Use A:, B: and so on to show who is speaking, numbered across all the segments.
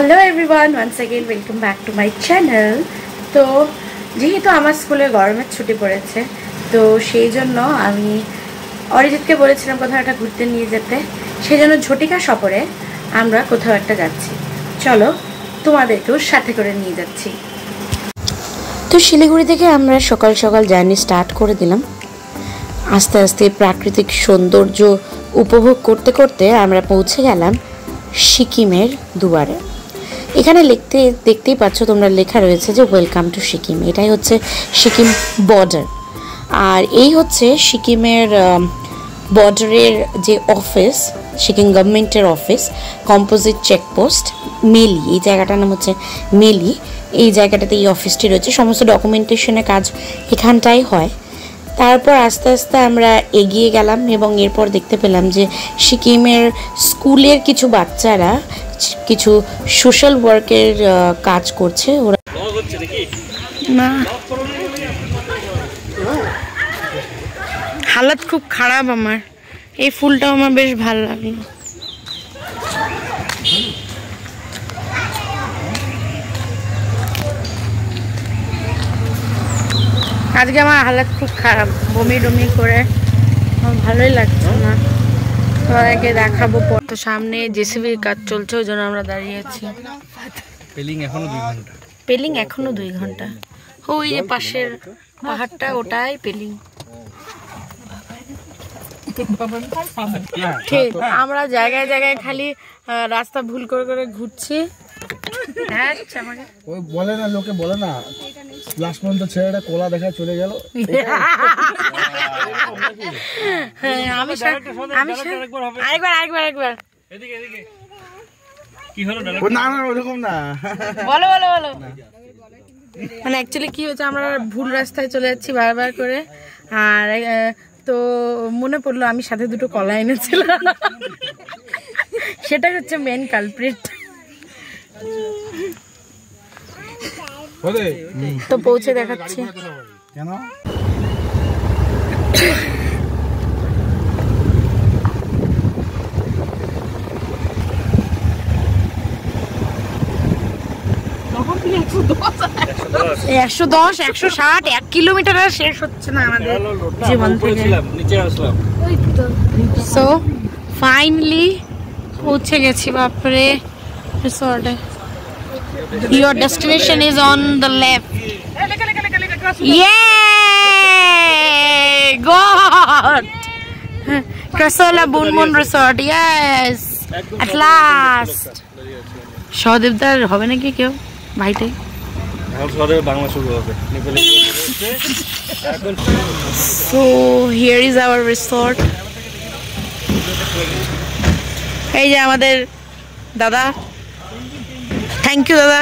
A: Hello everyone, once again welcome back to my channel. তো যেহেতু আমার স্কুলে গরমের ছুটি পড়েছে, তো সেই জন্য আমি অরিজিৎকে বলেছিলাম কোথাও একটা ঘুরতে নিয়ে যেতে। সেই জন্য ঝটিকা সফরে আমরা কোথাও একটা যাচ্ছি। চলো তোমাদেরকেও সাথে করে নিয়ে যাচ্ছি। তো শিলিগুড়ি থেকে আমরা সকাল সকাল জার্নি স্টার্ট করে দিলাম। আস্তে আস্তে প্রাকৃতিক সৌন্দর্য উপভোগ করতে করতে আমরা পৌঁছে গেলাম সিকিমের দুয়ারে। এখানে দেখতেই পাচ্ছ তোমরা, লেখা রয়েছে যে ওয়েলকাম টু সিকিম। এটাই হচ্ছে সিকিম বর্ডার, আর এই হচ্ছে সিকিমের বর্ডারের যে অফিস, সিকিম গভর্নমেন্টের অফিস, কম্পোজিট চেকপোস্ট মেলি। এই জায়গাটার নাম হচ্ছে মেলি। এই জায়গাটাতে এই অফিসটি রয়েছে, সমস্ত ডকুমেন্টেশনের কাজ এখানটাই হয়। তারপর আস্তে আস্তে আমরা এগিয়ে গেলাম এবং এরপর দেখতে পেলাম যে সিকিমের স্কুলের কিছু বাচ্চারা কিছু সোশ্যাল ওয়ার্কের কাজ করছে। ওরা না, হালত খুব খারাপ আমার। এই ফুলটাও আমার বেশ ভালো লাগলো। আজকে আমার হালত খুব খারাপ, বমি টমি করে আমার ভালোই লাগছে না। সবাইকে দেখাবো। তো সামনে জেসিবির কাজ চলছে, ওই জন্য আমরা দাঁড়িয়ে আছি। পেলিং এখনো 2 ঘন্টা। ওই যে পাশের পাহাড়টা, ওটাই পেলিং। ঠিক, আমরা জায়গায় জায়গায় খালি রাস্তা ভুল করে করে ঘুরছি। হ্যাঁ,
B: ওই বলে না, লোকে বলে না, লাস্ট পর্যন্ত ছেলেটা কোলা দেখা চলে গেল।
A: আরেকবার
B: কি হলো? না না, ওরকম না,
A: বলো। মানে অ্যাকচুয়ালি কি হচ্ছে, আমরা ভুল রাস্তায় চলে যাচ্ছি বারবার করে। আর তো মনে পড়লো আমি সাথে 2টো কলা এনেছিলাম, সেটাই হচ্ছে মেন কালপ্রিট। তো পৌঁছে দেখাচ্ছি।
B: কেন
A: $110, $160, 1 কিলোমিটার আর শেষ হচ্ছে না আমাদের জীবন থেকে। সো ফাইনালি পৌঁছে গেছি বাপরে রিসর্টে। Your destination is on the left. Yay! God! Krasola Bunmun Resort. Yes! At last. সহদেবদার হবে নাকি কেউ ভাইটাই? So here is our resort. এই যে আমাদের দাদা, থ্যাংক ইউ দাদা।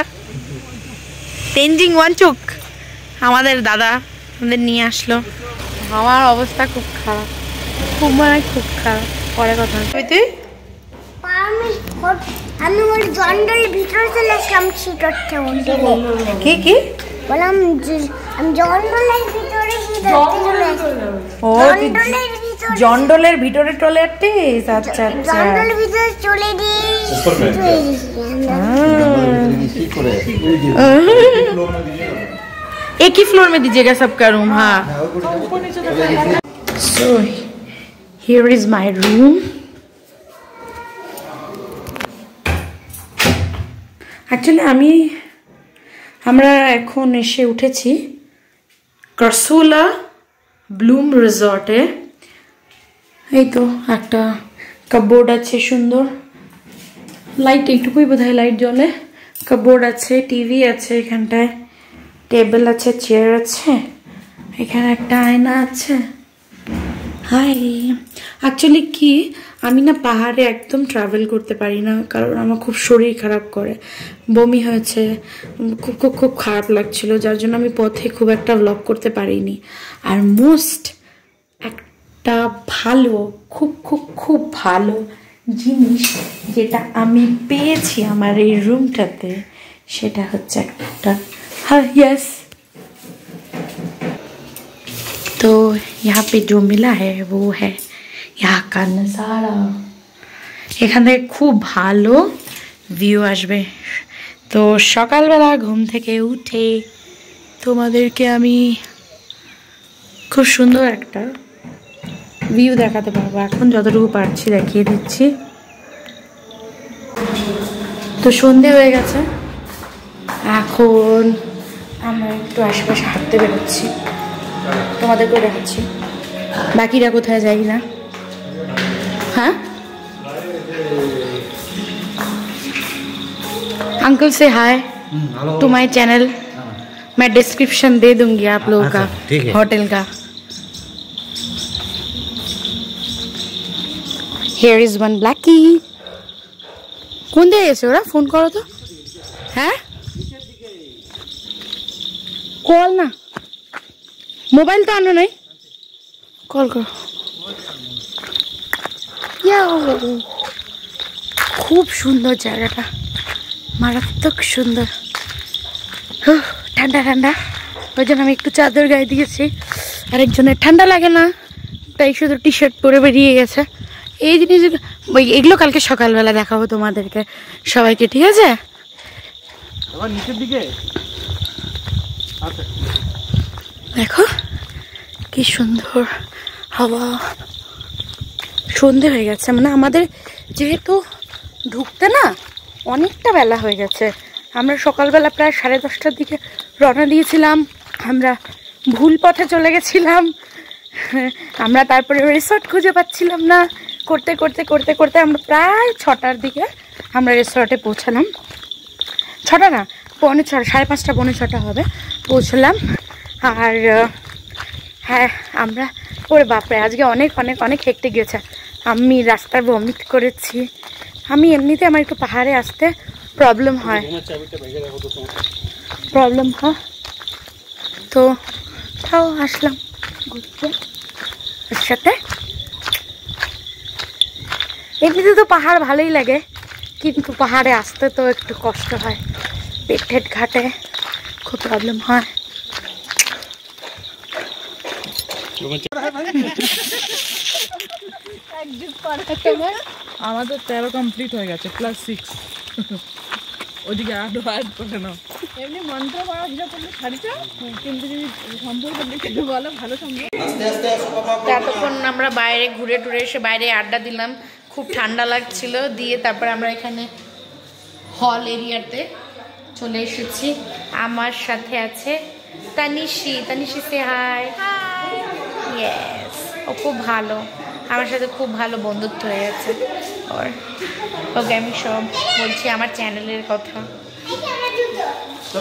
A: তেনজিং ওয়ানচুক আমাদের দাদা আমাদের নিয়ে আসলো। আমার অবস্থা খুব খারাপ, খুব খারাপ। পরে কথা তুই
C: আমি ওর জঙ্গলের ভিতরে চলে আসলাম।
A: কি
C: বললাম, আমি জঙ্গলের ভিতরে
A: জন্ডলের ভিতরে টয়লেটিস। আচ্ছা আচ্ছা,
C: জঙ্গলের ভিতরে চলে দিয়েছি।
A: एक ही फ्लोर में दीजिएगा सबका रूम। हाँ, so here is my room. Actually আমরা এখন এসে উঠেছি কারসোলা ব্লুম রিসর্টে। এই তো একটা কাপবোর্ড আছে, সুন্দর লাইট, এইটুকুই বোধহয় লাইট জ্বলে। কাপবোর্ড আছে, টিভি আছে, এখানটায় টেবিল আছে, চেয়ার আছে, এখানে একটা আয়না আছে। হাই, অ্যাকচুয়ালি কি, আমি না পাহাড়ে একদম ট্রাভেল করতে পারি না, কারণ আমার খুব শরীর খারাপ করে, বমি হয়েছে, খুব খারাপ লাগছিল, যার জন্য আমি পথে খুব একটা ব্লগ করতে পারিনি। আর মোস্ট একটা ভালো, খুব ভালো জিনিস যেটা আমি পেয়েছি আমার এই রুমটাতে, সেটা হচ্ছে একটা यस। तो यहाँ पे जो मिला है वो है यहाँ का नज़ारा। এখানে খুব ভালো ভিউ আসবে। তো সকালবেলা ঘুম থেকে উঠে তোমাদেরকে আমি খুব সুন্দর একটা ভিউ দেখাতে পারবো, এখন যতটুকু পারছি দেখিয়ে দিচ্ছি। তো সন্ধে হয়ে গেছে, এখন আমরা একটু আশেপাশে হাঁটতে বেরোচ্ছি, তোমাদেরকেও দেখাচ্ছি। বাকিরা কোথায় যাই না। हाँ अंकल से हाय टू माय चैनल। मैं डिस्क्रिप्शन दे दूंगी आप लोगों का होटल का। Here is one Blackie। कौन दे ऐसे हो रहा? फोन करो तो। हैं? कॉल ना, मोबाइल तो आना नहीं, कॉल करो। খুব সুন্দর জায়গাটা, মারাত্মক সুন্দর, ঠান্ডা ঠান্ডা। ওই জন্য আমি একটু চাদর গায়ে দিয়েছি, আরেকজনের ঠান্ডা লাগে না তাই শুধু টি শার্ট পরে বেরিয়ে গেছে। এই জিনিস এগুলো কালকে সকালবেলা দেখাবো তোমাদেরকে সবাইকে, ঠিক আছে?
B: নিচের দিকে
A: দেখো কি সুন্দর হাওয়া। সন্ধে হয়ে গেছে, মানে আমাদের যেহেতু ঢুকতে না অনেকটা বেলা হয়ে গেছে। আমরা সকালবেলা প্রায় 10:30টার দিকে রওনা দিয়েছিলাম, আমরা ভুল পথে চলে গেছিলাম। আমরা তারপরে রিসর্ট খুঁজে পাচ্ছিলাম না, করতে করতে করতে করতে আমরা প্রায় 6টার দিকে আমরা রিসর্টে পৌঁছালাম। 6টা না, 5:45, 5:30, 5:45 হবে পৌঁছলাম। আর হ্যাঁ আমরা, ওরে বাপরে আজকে অনেক অনেক অনেক হেঁটে গেছে। আমি রাস্তায় ভমিট করেছি। আমি এমনিতে আমার একটু পাহাড়ে আসতে প্রবলেম হয়, তো তাও আসলাম ঘুরতে ওর সাথে। এমনিতে তো পাহাড় ভালোই লাগে, কিন্তু পাহাড়ে আসতে তো একটু কষ্ট হয়, পেট ঠেট ঘাটে খুব প্রবলেম হয়।
D: আমাদের 13 কমপ্লিট হয়ে গেছে, +6 ওদিকে আরো অ্যাড করে নাও। এমনি মন্ত্র পড়া হিসাব করলে ছাড়িটা, কিন্তু যদি সম্পর্ক দেখে বলো ভালো সম্পর্ক।
A: এতক্ষণ আমরা বাইরে ঘুরে টুরে এসে বাইরে আড্ডা দিলাম, খুব ঠান্ডা লাগছিল, দিয়ে তারপর আমরা এখানে হল এরিয়াতে চলে এসেছি। আমার সাথে আছে তানিশি। তানিশি সে হাই। ইয়েস, ও খুব ভালো, আমার সাথে খুব ভালো বন্ধুত্ব হয়ে গেছে ওর। ওকে আমি সব বলছি আমার চ্যানেলের কথা।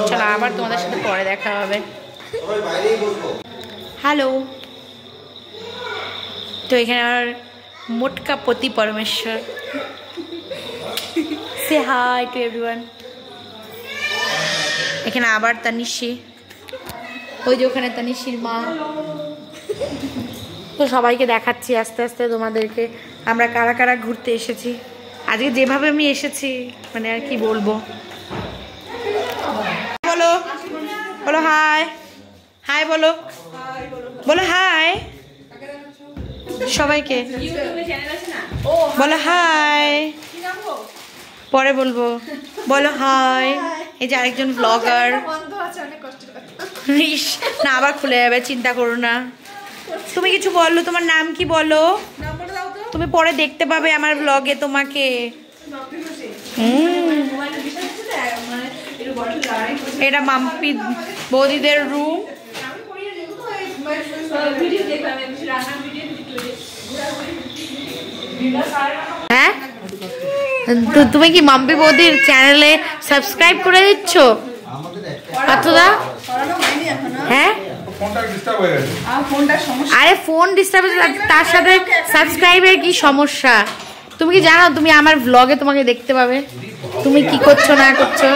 A: চলো আবার তোমাদের সাথে পরে দেখা হবে। হ্যালো। তো এখানে আমার মোটকা পতি পরমেশ্বর। সে হাই টু এভরিওয়ান। এখানে আবার তানিশি, ওই যে ওখানে তানিশির মা। তো সবাইকে দেখাচ্ছি আস্তে আস্তে তোমাদেরকে আমরা কারা কারা ঘুরতে এসেছি। আজকে যেভাবে আমি এসেছি মানে আর কি বলবো। বলো বলো হাই, হাই বলো, বলো হাই সবাইকে, বলো হাই, পরে বলবো, বলো হাই। এই যে আরেকজন ব্লগার, না আবার খুলে যাবে, চিন্তা করো না। তুমি কিছু বলো, তোমার নাম কি বলো? তুমি পরে দেখতে পাবে আমার ব্লগে তোমাকে। এটা মাম্পি বৌদিদের রুম। হ্যাঁ, তো তুমি কি মাম্পি বৌদির চ্যানেলে সাবস্ক্রাইব করে দিচ্ছ পার্থদা? হ্যাঁ, আরে ফোন ডিস্টার্ব, তার সাথে সাবস্ক্রাইবের কি সমস্যা? তুমি কি জানো তুমি আমার ব্লগে তোমাকে দেখতে পাবে তুমি কি করছো না করছো।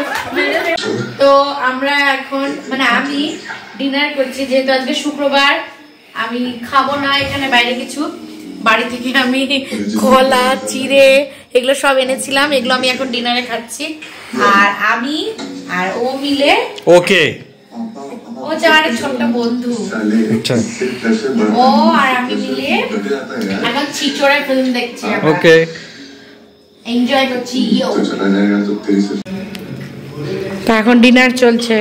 A: তো আমরা এখন মানে আমি ডিনার করছি, যেহেতু আজকে শুক্রবার আমি খাবো না এখানে বাইরে কিছু। বাড়ি থেকে আমি কলা চিড়ে এগুলো সব এনেছিলাম, এগুলো আমি এখন ডিনারে খাচ্ছি। আর আমি আর ও মিলে,
E: ওকে
A: ও যে আমার ছোট্ট বন্ধু, ও আর আমি মিলে এখন চিচোড়া ফিল্ম দেখছি।
E: ওকে
A: এনজয় করছি
E: तो चला जाएगा तो तेरी से
A: তো এখন ডিনার চলছে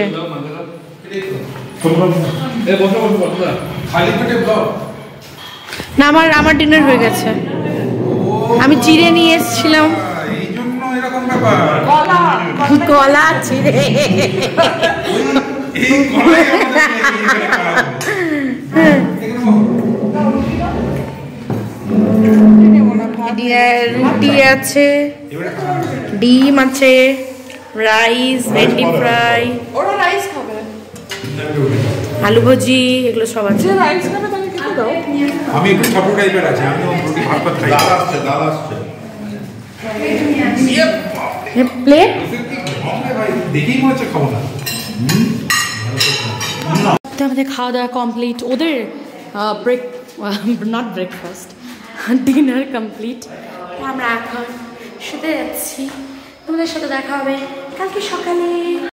A: না আমার ডিনার হয়ে গেছে আমি চিড়ে নিয়ে এসেছিলাম কলা চিড়ে রুটি আছে ডিম আছে রাইস ভেন্ডি ফ্রাই
D: ওরা রাইস খাবে
A: আলু ভাজি এগুলো সব আছে
D: যে রাইস খাবে তাকে খেতে দাও
F: আমি একটু ছোট টাইপের আছে আমি রুটি ভাত ভাত খাই দাল আসছে
A: প্লেট
F: দেখেই মনে হচ্ছে খাবো না
A: তো আমাদের খাওয়া দাওয়া কমপ্লিট ওদের নট ব্রেকফাস্ট ডিনার কমপ্লিট আমরা এখন শুতে যাচ্ছি তোমাদের সাথে দেখা হবে কালকে সকালে।